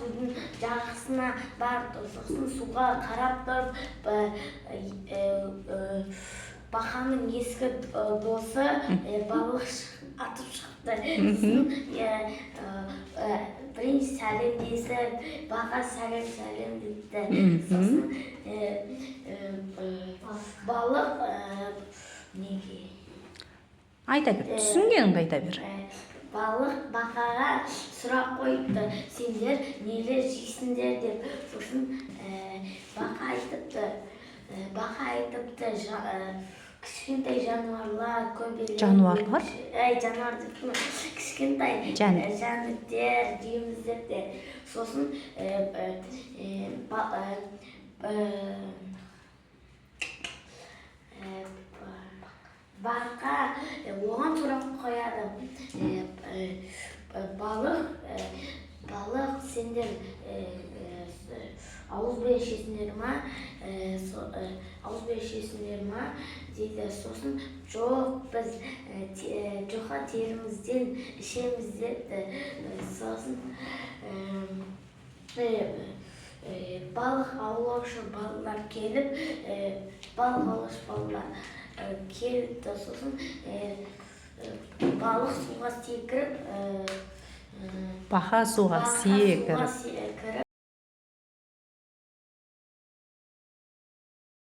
судың жағасына барып сосын суға қарап тұрып бақаның ескі досы балық атып шықты. Бірінші сәлемдесіп, бақа сәлем депті. Сосын балық неге? Айта бер, түсінгеніңді айта бер. Балық бақаға сұрақ қойыпты, сендер нелер жейсіңдер деп. Сосын бақа айтыпты, кішкентай жануарлар, көбелек. Жануарлар? Жануар депті, кішкентай жәндіктер жейміз депті. Сосын бақа оған сұрақ қояды. Балық сендер ауызбен ішесіңдер ма дейді. Сосын жоқ, біз жұқа терімізден ішеміз депті. Сосын балық аулаушы балалар келіп, сосын балық суға секіріп, Бақа суға секіріп